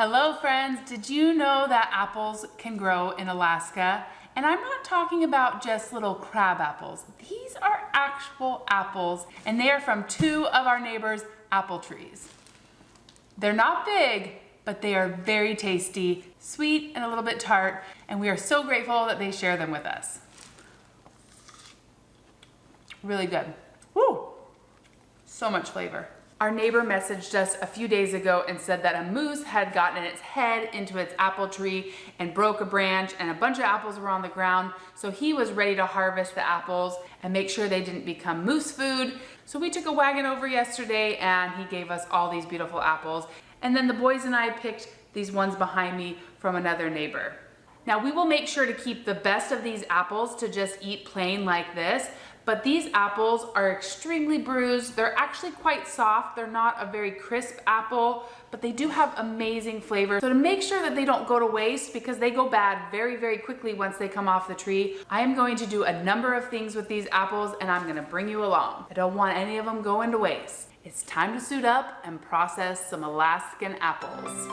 Hello friends, did you know that apples can grow in Alaska? And I'm not talking about just little crab apples. These are actual apples, and they are from two of our neighbors' apple trees. They're not big, but they are very tasty, sweet and a little bit tart, and we are so grateful that they share them with us. Really good. Woo! So much flavor. Our neighbor messaged us a few days ago and said that a moose had gotten its head into its apple tree and broke a branch, and a bunch of apples were on the ground. So he was ready to harvest the apples and make sure they didn't become moose food. So we took a wagon over yesterday and he gave us all these beautiful apples. And then the boys and I picked these ones behind me from another neighbor. Now we will make sure to keep the best of these apples to just eat plain like this. But these apples are extremely bruised. They're actually quite soft. They're not a very crisp apple, but they do have amazing flavor. So to make sure that they don't go to waste, because they go bad very, very quickly once they come off the tree, I am going to do a number of things with these apples and I'm gonna bring you along. I don't want any of them going to waste. It's time to suit up and process some Alaskan apples.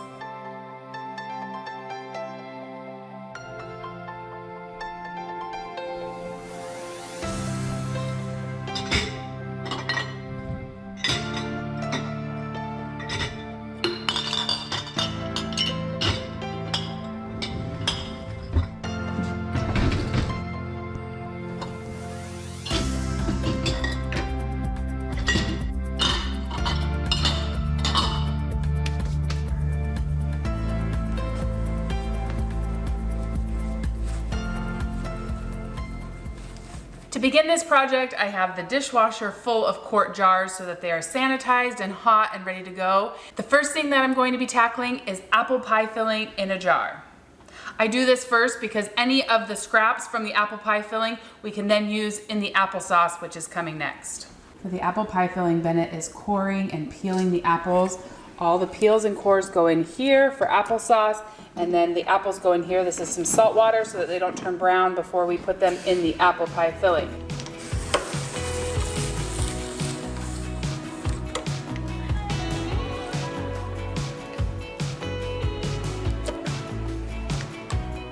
To begin this project, I have the dishwasher full of quart jars so that they are sanitized and hot and ready to go. The first thing that I'm going to be tackling is apple pie filling in a jar. I do this first because any of the scraps from the apple pie filling we can then use in the applesauce, which is coming next. For the apple pie filling, Bennett is coring and peeling the apples. All the peels and cores go in here for applesauce, and then the apples go in here. This is some salt water so that they don't turn brown before we put them in the apple pie filling.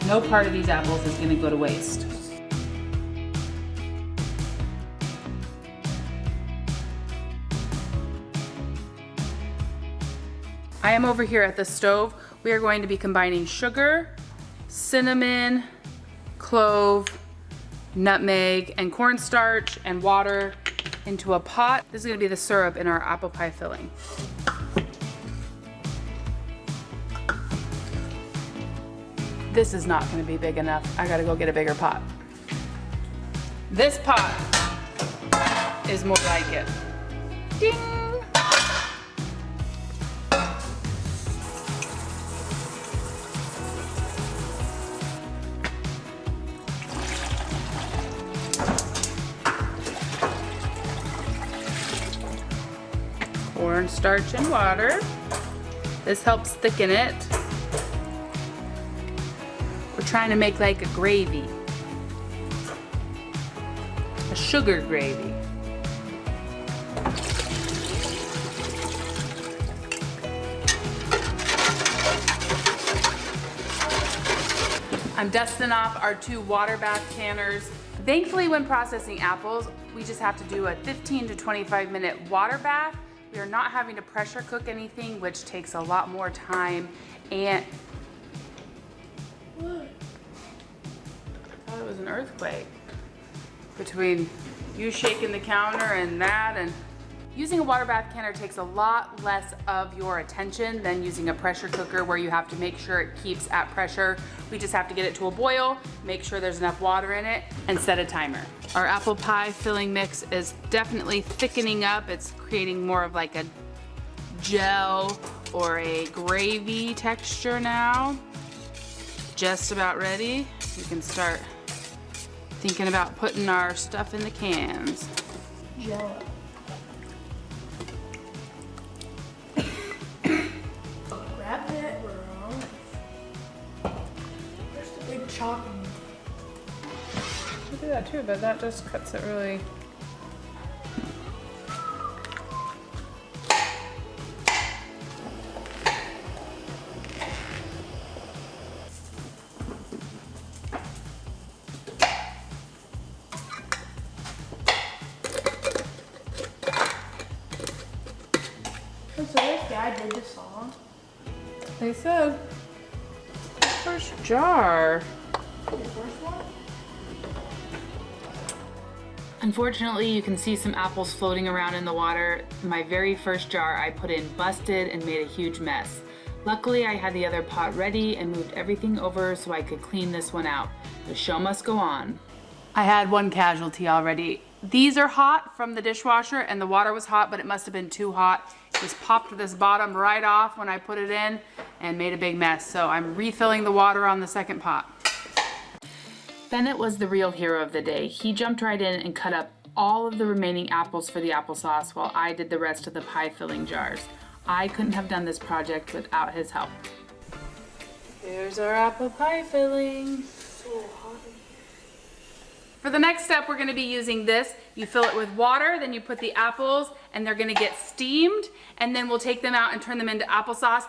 No part of these apples is going to go to waste. I am over here at the stove. We are going to be combining sugar, cinnamon, clove, nutmeg, and cornstarch and water into a pot. This is going to be the syrup in our apple pie filling. This is not going to be big enough. I gotta go get a bigger pot. This pot is more like it. Ding! Cornstarch and water. This helps thicken it. We're trying to make like a gravy. A sugar gravy. I'm dusting off our 2 water bath canners. Thankfully, when processing apples, we just have to do a 15 to 25 minute water bath. We are not having to pressure cook anything, which takes a lot more time. And what? I thought it was an earthquake between you shaking the counter and that. And using a water bath canner takes a lot less of your attention than using a pressure cooker, where you have to make sure it keeps at pressure. We just have to get it to a boil, make sure there's enough water in it, and set a timer. Our apple pie filling mix is definitely thickening up. It's creating more of like a gel or a gravy texture now. Just about ready. We can start thinking about putting our stuff in the cans. Jello. Grab it. There's the big chopping. We do that too, but that just cuts it really. They said first jar. Unfortunately, you can see some apples floating around in the water. My very first jar I put in busted and made a huge mess. Luckily, I had the other pot ready and moved everything over so I could clean this one out. The show must go on. I had one casualty already. These are hot from the dishwasher and the water was hot, but it must have been too hot. Just popped this bottom right off when I put it in and made a big mess. So I'm refilling the water on the second pot. Bennett was the real hero of the day. He jumped right in and cut up all of the remaining apples for the applesauce while I did the rest of the pie filling jars. I couldn't have done this project without his help. Here's our apple pie filling. So hot. For the next step, we're gonna be using this. You fill it with water, then you put the apples and they're gonna get steamed, and then we'll take them out and turn them into applesauce.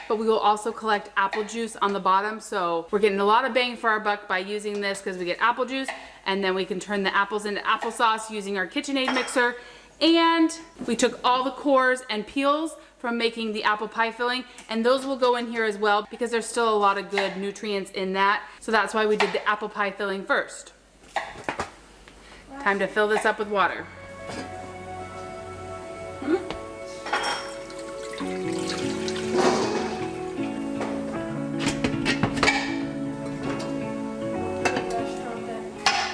But we will also collect apple juice on the bottom, so we're getting a lot of bang for our buck by using this because we get apple juice, and then we can turn the apples into applesauce using our KitchenAid mixer. And we took all the cores and peels from making the apple pie filling, and those will go in here as well because there's still a lot of good nutrients in that. So that's why we did the apple pie filling first. Time to fill this up with water.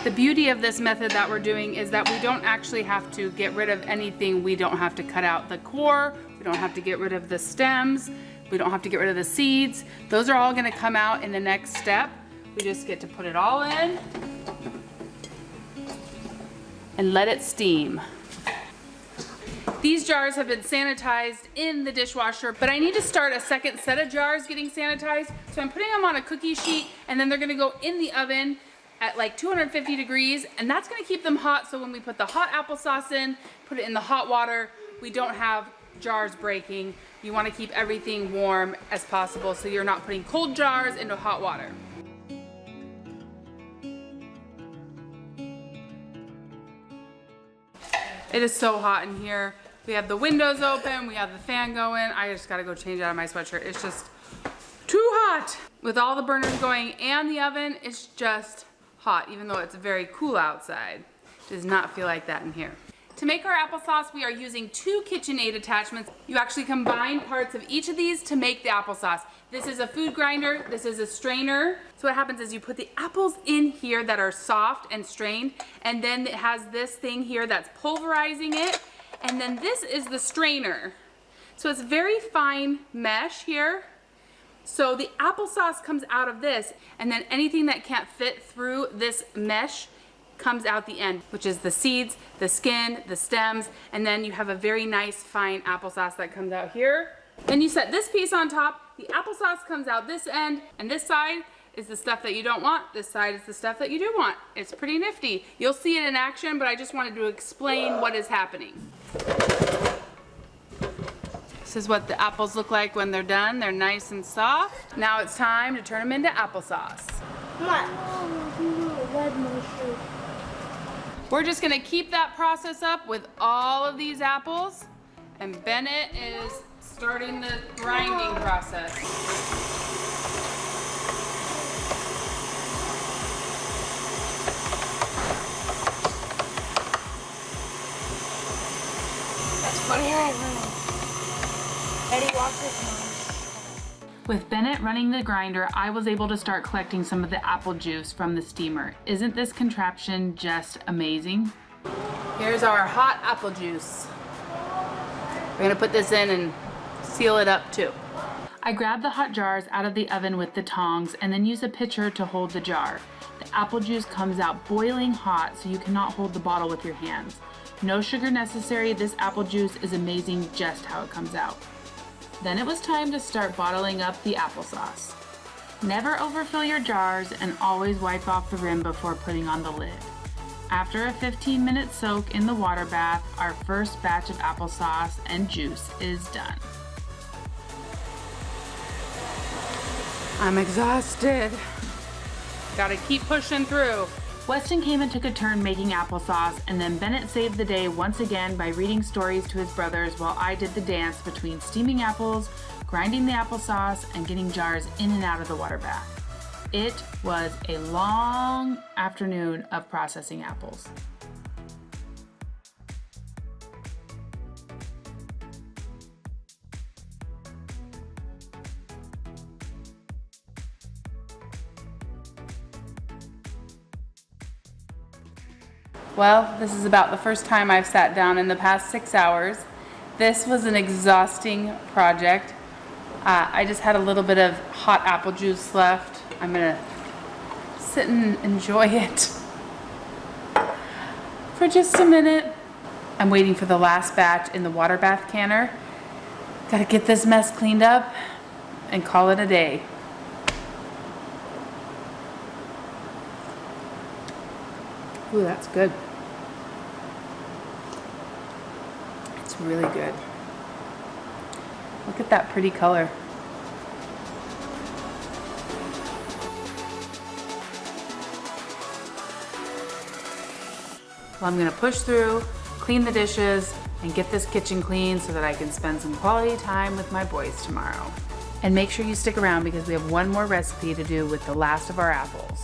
The beauty of this method that we're doing is that we don't actually have to get rid of anything. We don't have to cut out the core. We don't have to get rid of the stems. We don't have to get rid of the seeds. Those are all gonna come out in the next step. We just get to put it all in and let it steam. These jars have been sanitized in the dishwasher, but I need to start a second set of jars getting sanitized. So I'm putting them on a cookie sheet, and then they're gonna go in the oven at like 250 degrees, and that's gonna keep them hot, so when we put the hot applesauce in, put it in the hot water, we don't have jars breaking. You wanna keep everything warm as possible so you're not putting cold jars into hot water. It is so hot in here. We have the windows open, we have the fan going. I just gotta go change out of my sweatshirt. It's just too hot. With all the burners going and the oven, it's just hot, even though it's very cool outside. It does not feel like that in here. To make our applesauce, we are using 2 KitchenAid attachments. You actually combine parts of each of these to make the applesauce. This is a food grinder, this is a strainer. So what happens is you put the apples in here that are soft and strained, and then it has this thing here that's pulverizing it, and then this is the strainer. So it's very fine mesh here. So the applesauce comes out of this, and then anything that can't fit through this mesh comes out the end, which is the seeds, the skin, the stems, and then you have a very nice fine applesauce that comes out here. Then you set this piece on top, the applesauce comes out this end, and this side is the stuff that you don't want, this side is the stuff that you do want. It's pretty nifty. You'll see it in action, but I just wanted to explain what is happening. This is what the apples look like when they're done. They're nice and soft. Now it's time to turn them into applesauce. Come on. We're just gonna keep that process up with all of these apples, and Bennett is starting the grinding process. That's funny, right? Eddie walks his mom. With Bennett running the grinder, I was able to start collecting some of the apple juice from the steamer. Isn't this contraption just amazing? Here's our hot apple juice. We're gonna put this in and seal it up too. I grabbed the hot jars out of the oven with the tongs and then use a pitcher to hold the jar. The apple juice comes out boiling hot, so you cannot hold the bottle with your hands. No sugar necessary. This apple juice is amazing just how it comes out. Then it was time to start bottling up the applesauce. Never overfill your jars and always wipe off the rim before putting on the lid. After a 15-minute soak in the water bath, our first batch of applesauce and juice is done. I'm exhausted. Gotta keep pushing through. Weston came and took a turn making applesauce, and then Bennett saved the day once again by reading stories to his brothers while I did the dance between steaming apples, grinding the applesauce, and getting jars in and out of the water bath. It was a long afternoon of processing apples. Well, this is about the first time I've sat down in the past 6 hours. This was an exhausting project. I just had a little bit of hot apple juice left. I'm gonna sit and enjoy it for just a minute. I'm waiting for the last batch in the water bath canner. Gotta get this mess cleaned up and call it a day. Ooh, that's good. It's really good. Look at that pretty color. Well, I'm gonna push through, clean the dishes, and get this kitchen clean so that I can spend some quality time with my boys tomorrow. And make sure you stick around because we have one more recipe to do with the last of our apples.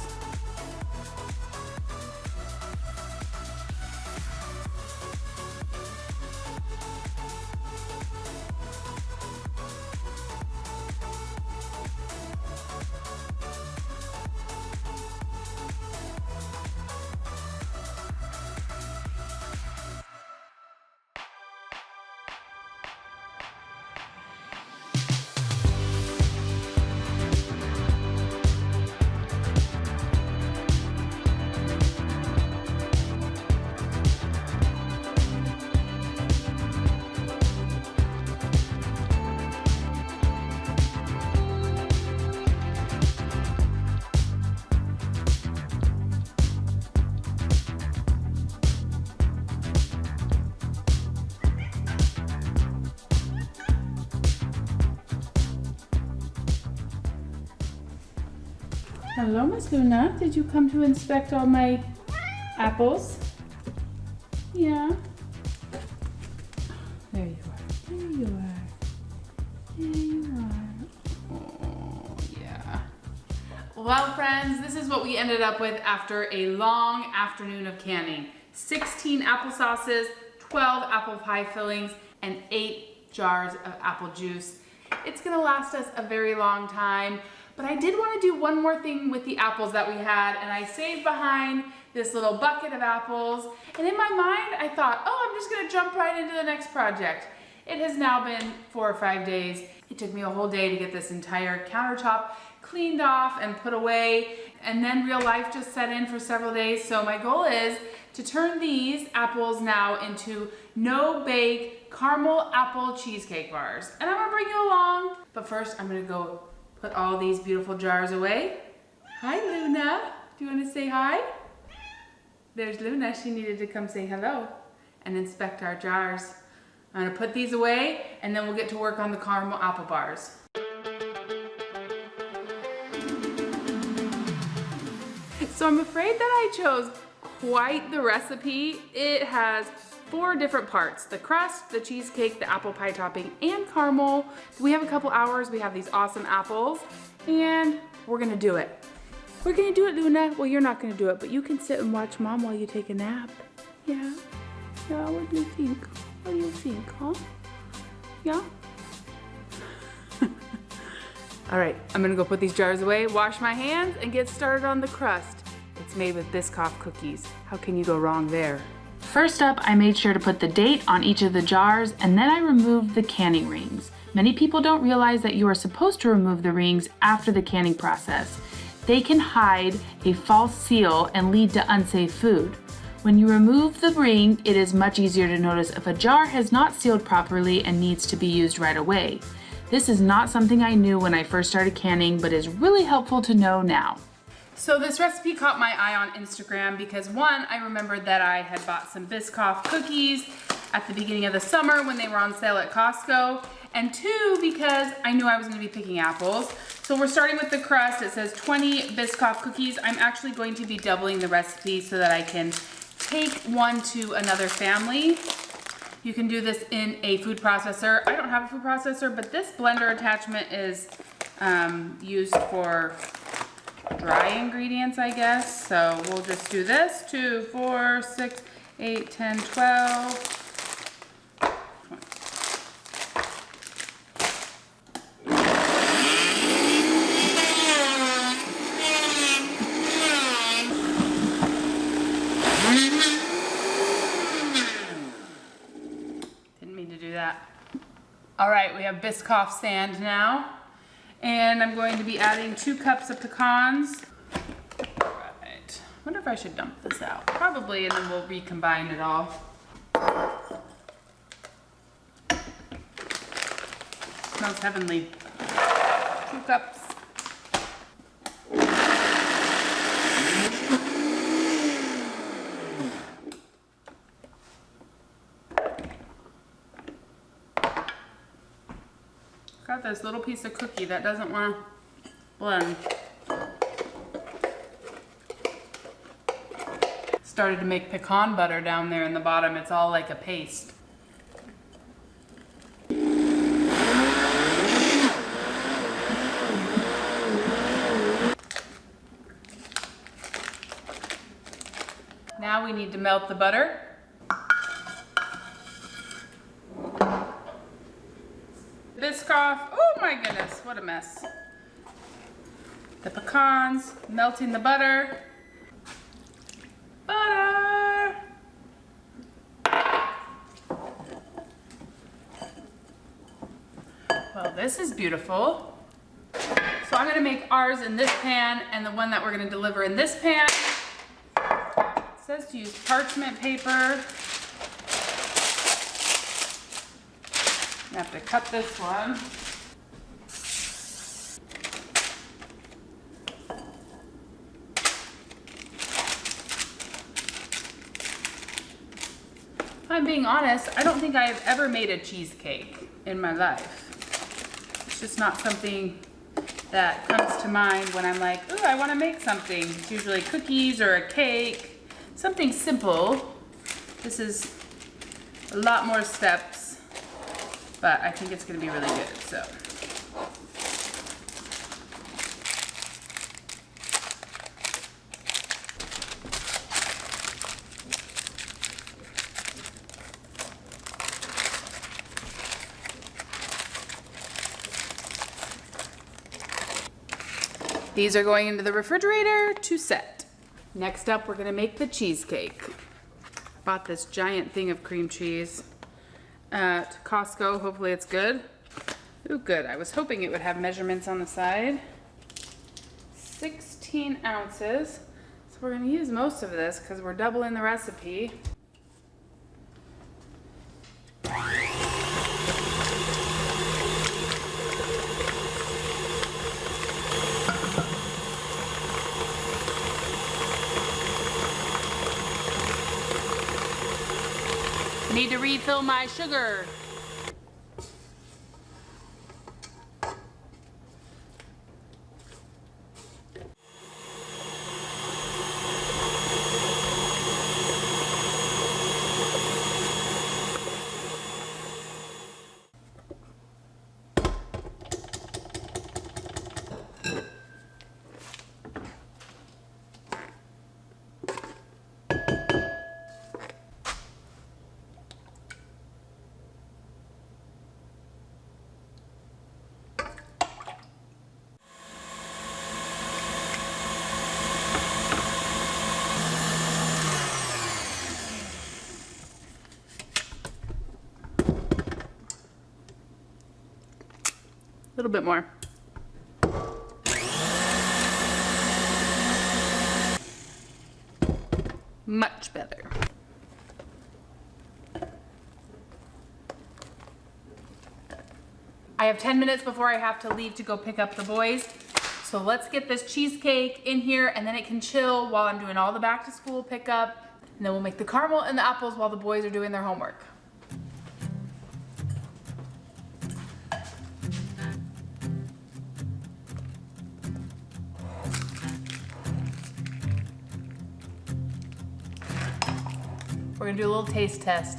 Hello, Miss Luna. Did you come to inspect all my apples? Yeah. There you are. There you are. There you are. Oh, yeah. Well, friends, this is what we ended up with after a long afternoon of canning. 16 applesauces, 12 apple pie fillings, and 8 jars of apple juice. It's gonna last us a very long time. But I did want to do one more thing with the apples that we had, and I saved behind this little bucket of apples. And in my mind, I thought, oh, I'm just gonna jump right into the next project. It has now been 4 or 5 days. It took me a whole day to get this entire countertop cleaned off and put away. And then real life just set in for several days. So my goal is to turn these apples now into no-bake caramel apple cheesecake bars. And I'm gonna bring you along. But first, I'm gonna go put all these beautiful jars away. Hi, Luna. Do you want to say hi? There's Luna. She needed to come say hello and inspect our jars. I'm gonna put these away and then we'll get to work on the caramel apple bars. So I'm afraid that I chose quite the recipe. It has 4 different parts: the crust, the cheesecake, the apple pie topping, and caramel. We have a couple hours. We have these awesome apples, and we're gonna do it. We're gonna do it, Luna. Well, you're not gonna do it, but you can sit and watch Mom while you take a nap. Yeah? Yeah, what do you think? What do you think, huh? Yeah? All right, I'm gonna go put these jars away, wash my hands, and get started on the crust. It's made with Biscoff cookies. How can you go wrong there? First up, I made sure to put the date on each of the jars, and then I removed the canning rings. Many people don't realize that you are supposed to remove the rings after the canning process. They can hide a false seal and lead to unsafe food. When you remove the ring, it is much easier to notice if a jar has not sealed properly and needs to be used right away. This is not something I knew when I first started canning, but is really helpful to know now. So this recipe caught my eye on Instagram because 1, I remembered that I had bought some Biscoff cookies at the beginning of the summer when they were on sale at Costco, and 2, because I knew I was gonna be picking apples. So we're starting with the crust. It says 20 Biscoff cookies. I'm actually going to be doubling the recipe so that I can take one to another family. You can do this in a food processor. I don't have a food processor, but this blender attachment is used for dry ingredients, I guess. So we'll just do this, 2, 4, 6, 8, 10, 12. Didn't mean to do that. All right, we have Biscoff sand now. And I'm going to be adding 2 cups of pecans. Right. Wonder if I should dump this out. Probably, and then we'll recombine it all. Smells heavenly. 2 cups. Got this little piece of cookie that doesn't want to blend. Started to make pecan butter down there in the bottom. It's all like a paste. Now we need to melt the butter. Biscoff, oh my goodness, what a mess. The pecans, melting the butter. Butter! Well, this is beautiful. So I'm gonna make ours in this pan and the one that we're gonna deliver in this pan. It says to use parchment paper. I have to cut this one. If I'm being honest, I don't think I've ever made a cheesecake in my life. It's just not something that comes to mind when I'm like, ooh, I want to make something. It's usually cookies or a cake, something simple. This is a lot more steps, but I think it's going to be really good. So. These are going into the refrigerator to set. Next up, we're gonna make the cheesecake. Bought this giant thing of cream cheese at Costco. Hopefully it's good. Ooh, good. I was hoping it would have measurements on the side. 16 ounces. So we're gonna use most of this because we're doubling the recipe. Need to refill my sugar. A little bit more. Much better. I have 10 minutes before I have to leave to go pick up the boys. So let's get this cheesecake in here and then it can chill while I'm doing all the back to school pickup. And then we'll make the caramel and the apples while the boys are doing their homework. We're gonna do a little taste test.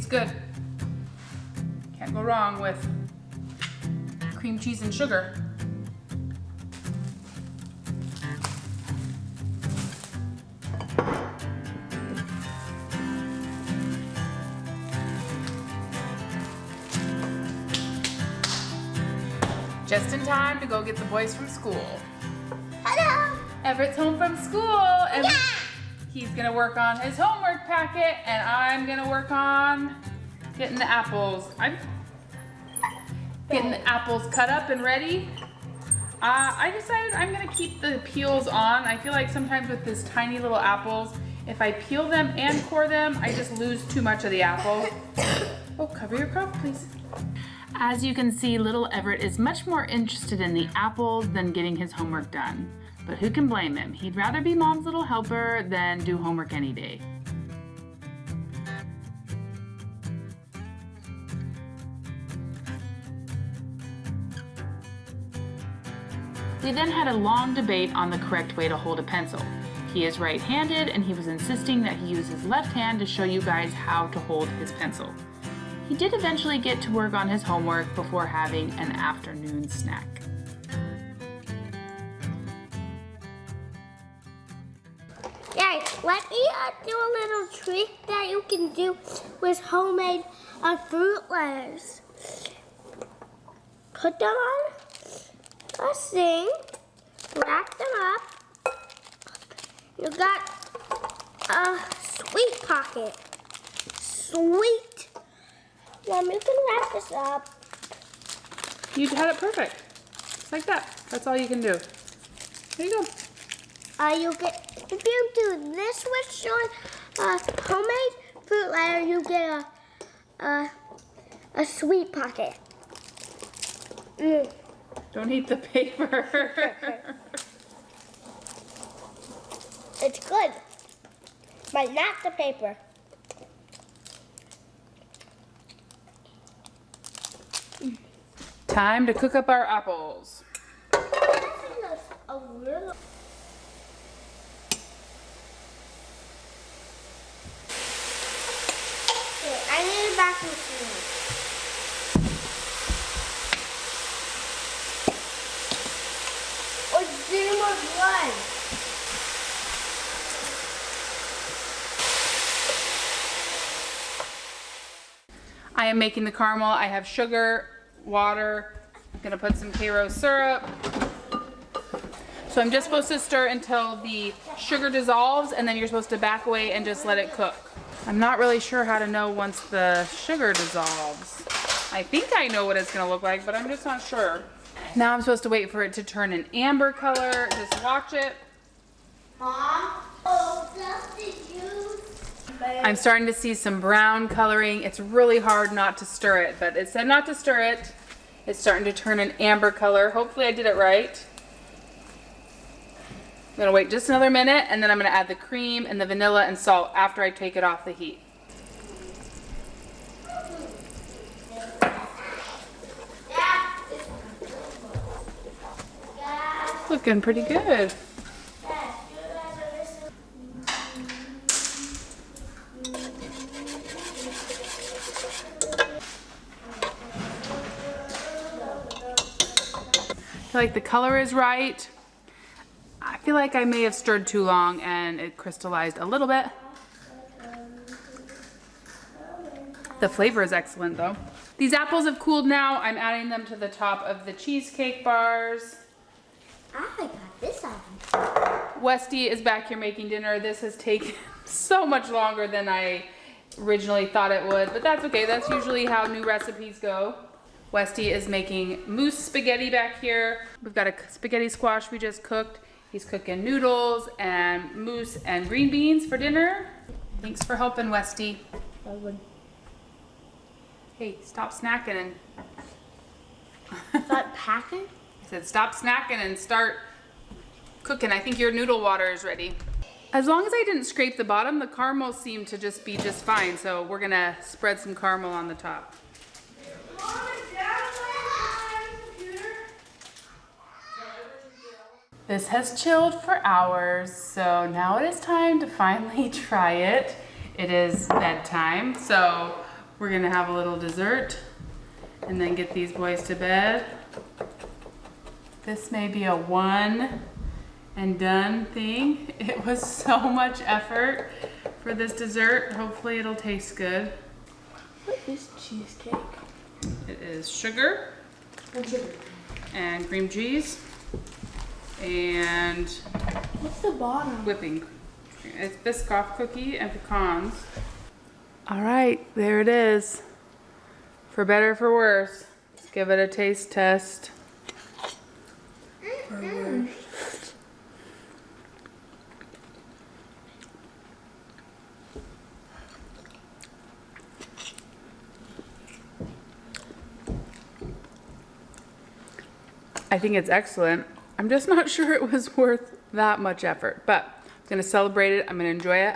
Tastes good. Can't go wrong with cream cheese and sugar. Just in time to go get the boys from school. Hello. Everett's home from school, and he's gonna work on his homework packet, and I'm gonna work on getting the apples. I'm getting the apples cut up and ready. I decided I'm gonna keep the peels on. I feel like sometimes with these tiny little apples, if I peel them and core them, I just lose too much of the apple. Oh, cover your cough, please. As you can see, little Everett is much more interested in the apples than getting his homework done. But who can blame him? He'd rather be mom's little helper than do homework any day. We then had a long debate on the correct way to hold a pencil. He is right-handed, and he was insisting that he use his left hand to show you guys how to hold his pencil. He did eventually get to work on his homework before having an afternoon snack. Guys, let me do a little trick that you can do with homemade fruit letters. Put them on a thing, wrap them up. You got a sweet pocket. Sweet. Mom, you can wrap this up. You had it perfect. Just like that. That's all you can do. There you go. You get, if you do this with your homemade fruit letter, you get a sweet pocket. Don't eat the paper. It's good, but not the paper. Time to cook up our apples. A little. I need a vacuum cleaner. Or dinner was one. I am making the caramel. I have sugar, water. I'm gonna put some Karo syrup. So I'm just supposed to stir until the sugar dissolves, and then you're supposed to back away and just let it cook. I'm not really sure how to know once the sugar dissolves. I think I know what it's gonna look like, but I'm just not sure. Now I'm supposed to wait for it to turn an amber color. Just watch it. Mom? Oh, just the juice. I'm starting to see some brown coloring. It's really hard not to stir it, but it said not to stir it. It's starting to turn an amber color. Hopefully I did it right. I'm gonna wait just another minute, and then I'm gonna add the cream and the vanilla and salt after I take it off the heat. Looking pretty good. I feel like the color is right. I feel like I may have stirred too long and it crystallized a little bit. The flavor is excellent though. These apples have cooled now. I'm adding them to the top of the cheesecake bars. I got this on. Westy is back here making dinner. This has taken so much longer than I originally thought it would, but that's okay. That's usually how new recipes go. Westy is making mousse spaghetti back here. We've got a spaghetti squash we just cooked. He's cooking noodles and mousse and green beans for dinner. Thanks for helping, Westy. Hey, stop snacking and... Start packing? I said stop snacking and start cooking. I think your noodle water is ready. As long as I didn't scrape the bottom, the caramel seemed to just be just fine. So we're gonna spread some caramel on the top. This has chilled for hours, so now it is time to finally try it. It is bedtime, so We're gonna have a little dessert and then get these boys to bed. This may be a one and done thing. It was so much effort for this dessert. Hopefully it'll taste good. What is cheesecake? It is sugar and cream cheese and What's the bottom? whipping cream. It's Biscoff cookie and pecans. All right, there it is. For better or for worse. Let's give it a taste test. I think it's excellent. I'm just not sure it was worth that much effort, but I'm gonna celebrate it. I'm gonna enjoy it.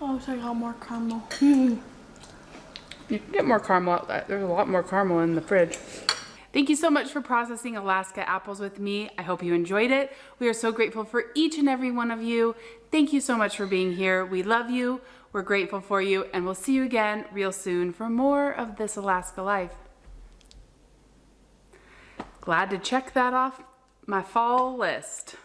Oh, so I got more caramel. You can get more caramel out there. There's a lot more caramel in the fridge. Thank you so much for processing Alaska apples with me. I hope you enjoyed it. We are so grateful for each and every one of you. Thank you so much for being here. We love you. We're grateful for you, and we'll see you again real soon for more of This Alaska Life. Glad to check that off my fall list.